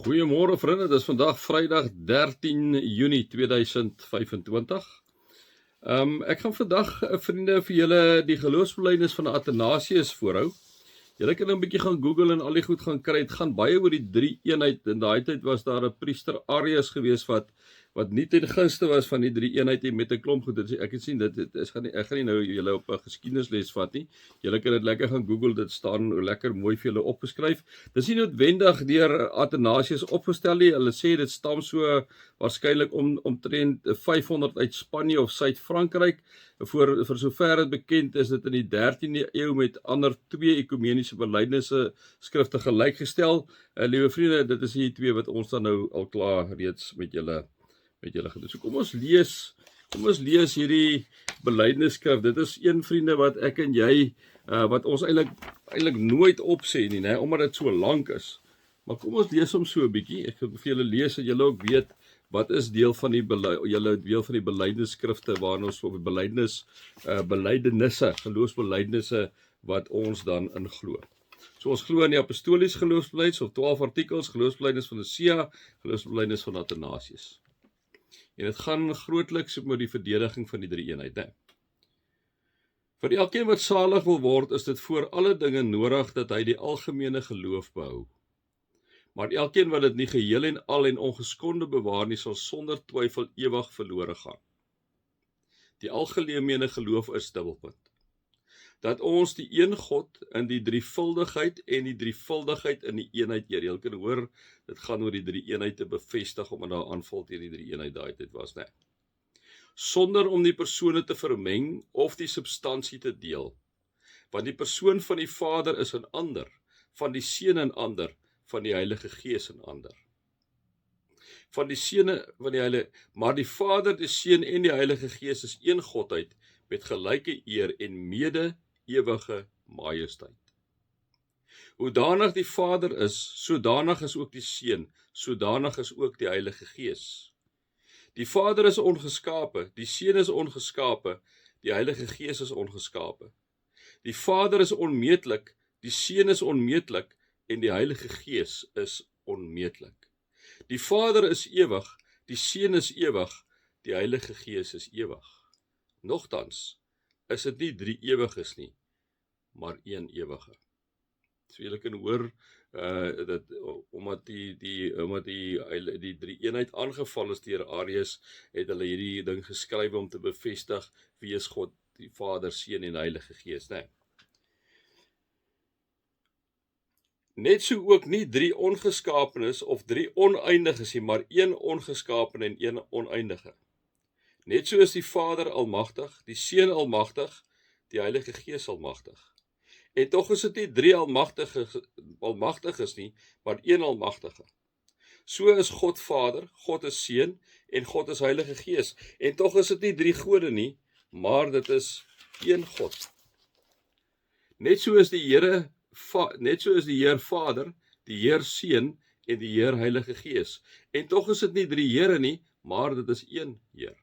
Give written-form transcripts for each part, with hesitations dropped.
Goeiemôre vriende, dit is vandag Vrydag 13 Junie 2025. Ek gaan vandag vriende vir julle die geloofsbelijdenis van Athanasius voorhou. Julle kan 'n bietjie gaan Google en al die goed gaan kry. Dit gaan baie oor die drie eenheid. In daai tyd was daar 'n priester Arius gewees wat nie ten gunste was van die drie eenheid met 'n klomp goed. Ek het sien dit is ek gaan nie nou julle op 'n geskiedenisles vat nie. Julle kan dit lekker gaan Google, dit staan lekker mooi vir julle opgeskryf. Dis nie noodwendig deur Athanasius opgestel nie. Hulle sê dit stam so waarskynlik omtrent 500 uit Spanje of Suid-Frankryk. Vir sover dit bekend is dit in die 13de eeu met ander twee ekumeniese belydenisse skrifte gelykgestel. Liewe vriende, dit is die twee wat ons dan nou al klaar reeds met julle gedoen. So kom ons lees hierdie belydenisskrif. Dit is een vriende wat ek en jy wat ons eintlik nooit opsê nie, né, omdat dit so lank is. Maar kom ons lees hom so 'n bietjie. Ek wil vir julle lees dat julle ook weet wat is deel van die belydenisskrifte waarin ons op belydenisse, geloofsbelydenisse wat ons dan in glo. So ons glo in die apostoliese geloofsbelijdenis of 12 artikels, geloofsbelijdenis van Nicea, geloofsbelijdenis van Athanasius. En dit gaan grootliks oor die verdediging van die drie eenheid, né? Vir elkeen wat salig wil word, is dit voor alle dinge nodig dat hy die algemene geloof behou. Maar elkeen wat dit nie geheel en al en ongeskonde bewaar nie, sal sonder twyfel ewig verlore gaan. Die algemene geloof is dubbelpunt. Dat ons die een God in die drievuldigheid en die drievuldigheid in die eenheid eer. Jy kan hoor, dit gaan oor die drie eenheid te bevestig, omdat daar aanval teen die drie eenheid daai tyd was, né? Sonder om die persone te vermeng of die substansie te deel. Want die persoon van die Vader is 'n ander, van die Seun 'n ander, van die Heilige Gees 'n ander. Van die Seun van die Heilige, maar die Vader, die Seun en die Heilige Gees is een godheid met gelyke eer en ewige majesteit. Hoedanig die Vader is, sodanig is ook die Seun, sodanig is ook die Heilige Gees. Die Vader is ongeskape, die Seun is ongeskape, die Heilige Gees is ongeskape. Die Vader is onmeetlik, die Seun is onmeetlik en die Heilige Gees is onmeetlik. Die Vader is ewig, die Seun is ewig, die Heilige Gees is ewig. Nogtans is dit nie drie ewiges nie, maar een ewige. So julle kan hoor dat omdat die drie eenheid aangeval is deur Arius, het hulle hierdie ding geskryf om te bevestig wie is God, die Vader, Seun en Heilige Gees, né? Net so ook nie drie ongeskapenes of drie oneindiges nie, maar een ongeskapene en een oneindige. Net so is die Vader almagtig, die Seun almagtig, die Heilige Gees almagtig. En tog is dit nie drie almagtiges nie, maar een almagtige. So is God Vader, God is Seun en God is Heilige Gees. En tog is dit nie drie gode nie, maar dit is een God. Net so is die Here Vader, die Heer Seun en die Heer Heilige Gees. En tog is dit nie drie Here nie, maar dit is een Heer.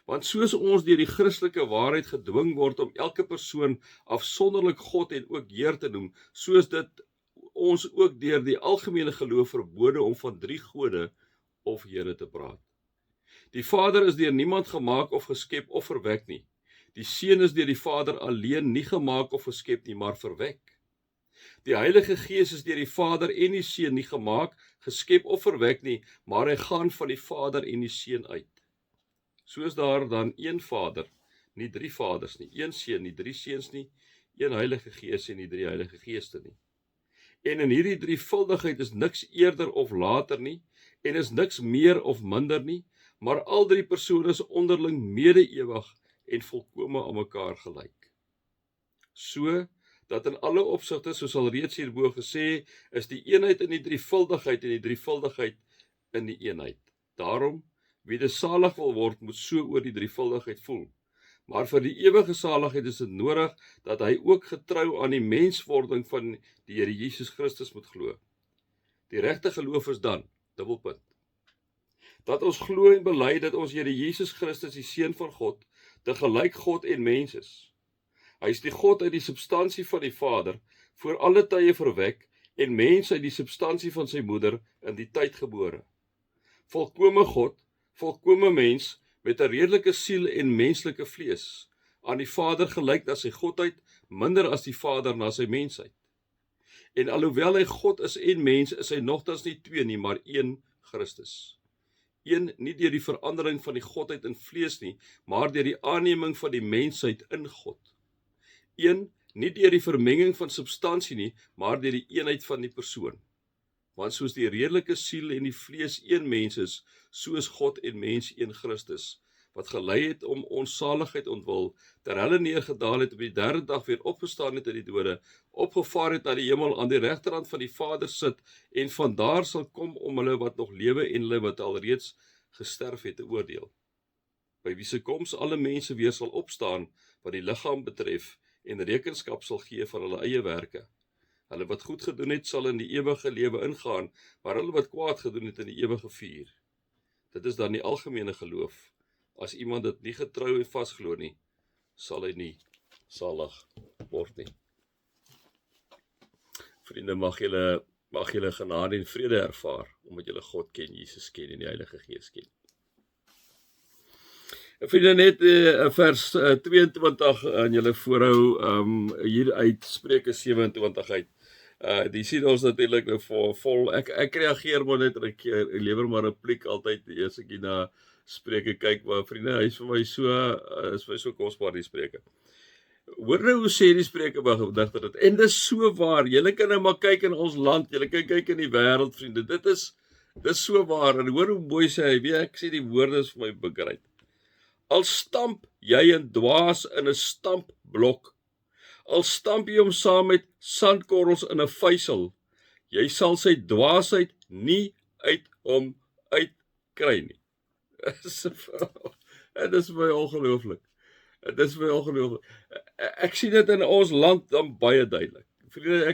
Want soos ons deur die Christelike waarheid gedwing word om elke persoon afsonderlik God en ook Heer te noem, soos dit ons ook deur die algemene geloof verbode om van drie gode of Here te praat. Die Vader is deur niemand gemaak of geskep of verwek nie. Die Seun is deur die Vader alleen nie gemaak of geskep nie, maar verwek. Die Heilige Gees is deur die Vader en die Seun nie gemaak, geskep of verwek nie, maar hy gaan van die Vader en die Seun uit. So is daar dan een Vader, nie drie vaders nie, een Seun, nie drie seuns nie, een Heilige Gees en nie drie Heilige Geeste nie. En in hierdie drievuldigheid is niks eerder of later nie, en is niks meer of minder nie, maar al drie persone is onderling mede-ewig en volkome aan mekaar gelyk. So dat in alle opsigte, soos al reeds hierbo gesê, is die eenheid in die drievuldigheid en die drievuldigheid in die eenheid. Daarom, wie die salig wil word, moet so oor die drievuldigheid voel. Maar vir die ewige saligheid is dit nodig, dat hy ook getrou aan die menswording van die Here Jesus Christus moet glo. Die regte geloof is dan, dubbelpunt, dat ons glo en bely dat ons Here Jesus Christus, die Seun van God, te gelyk God en mens is. Hy is die God uit die substansie van die Vader, voor alle tye verwek en mens uit die substansie van sy moeder in die tyd gebore. Volkome God, volkome mens, met 'n redelike siel en menslike vlees, aan die Vader gelyk na sy godheid, minder as die Vader na sy mensheid. En alhoewel hy God is en mens, is hy nogtans nie twee nie, maar een Christus. Een, nie deur die verandering van die godheid in vlees nie, maar deur die aanneming van die mensheid in God. Een, nie deur die vermenging van substansie nie, maar deur die eenheid van die persoon. Want soos die redelike siel en die vlees een mens is, so is God en mens een Christus, wat gelei het om ons saligheid ontwil, terwyl hy neergedaal het op die derde dag weer opgestaan het uit die dode, opgevaar het na die hemel, aan die regterhand van die Vader sit, en vandaar sal kom om hulle wat nog lewe en hulle wat alreeds gesterf het te oordeel. By wie se koms alle mense weer sal opstaan, wat die liggaam betref, en rekenskap sal gee van hulle eie werke. Hulle wat goed gedoen het, sal in die ewige lewe ingaan, maar hulle wat kwaad gedoen het in die ewige vuur. Dit is dan die algemene geloof. As iemand dit nie getrou en vasglo nie, sal hy nie salig word nie. Vriende, mag julle genade en vrede ervaar, omdat julle God ken, Jesus ken en die Heilige Gees ken. Vriende, net vers 22 aan julle voorhou, hier uit Spreuke 27 uit. Die sien ons natuurlik nou vol, ek reageer maar net, ek lewer maar 'n repliek altyd, as ek hier na Spreuke kyk, maar vriende, hy is vir my so kosbaar, die Spreuke. Hoor nou hoe sê die Spreuke digter dit, en dis so waar, julle kan nou maar kyk in ons land, julle kan kyk in die wêreld, vriende, dit is so waar, en hoor hoe mooi sê hy, ek sê die woorde is vir my begryp. Al stamp jy 'n dwaas in 'n stampblok, al stamp jy hom saam met sandkorrels in 'n vuisel, jy sal sy dwaasheid nie uit hom uitkry nie. Dit is my ongelooflik. Dit is my ongelooflik. Ek sien dit in ons land dan baie duidelik. Vriende,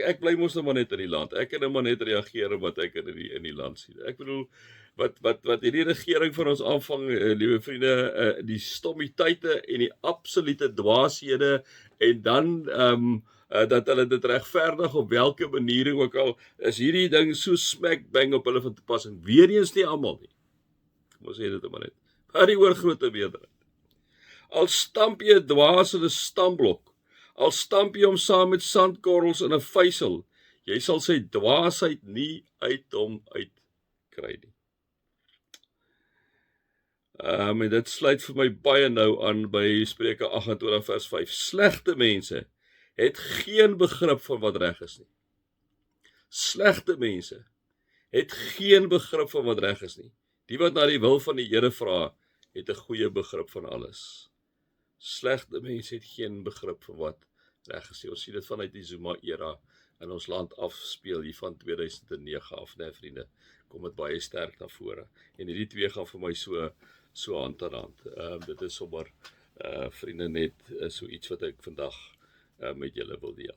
ek bly mos nou maar net in die land. Ek kan nou maar net reageer op wat ek in die land sien. Ek bedoel, wat hierdie regering van ons aanvang, liewe vriende, die stommiteite en die absolute dwaashede, en dan dat hulle dit regverdig op welke manier ook al, is hierdie ding so smack bang op hulle van toepassing. Weer eens nie almal nie. Kom ons sê dit maar net. Maar die oorgrote meerderheid. Al stamp jy 'n dwaas in 'n stampblok, al stamp jy hom saam met sandkorrels in 'n vuisel, jy sal sy dwaasheid nie uit hom uitkry nie. En dit sluit vir my baie nou aan by Spreuke 28 vers 5. Slegte mense het geen begrip van wat reg is nie. Slegte mense het geen begrip van wat reg is nie. Die wat na die wil van die Here vra, het 'n goeie begrip van alles. Slegte mense het geen begrip van wat reg is nie. Ons sien dit vanuit die Zuma-era in ons land afspeel hier van 2009 af, né, vriende. Kom dit baie sterk na vore. En hierdie twee gaan vir my so hand aan hand. Dit is sommer vriende net so iets wat ek vandag met julle wil deel.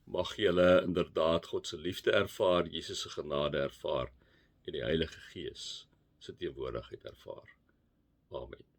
Mag julle inderdaad God se liefde ervaar, Jesus se genade ervaar en die Heilige Gees se teenwoordigheid ervaar. Amen.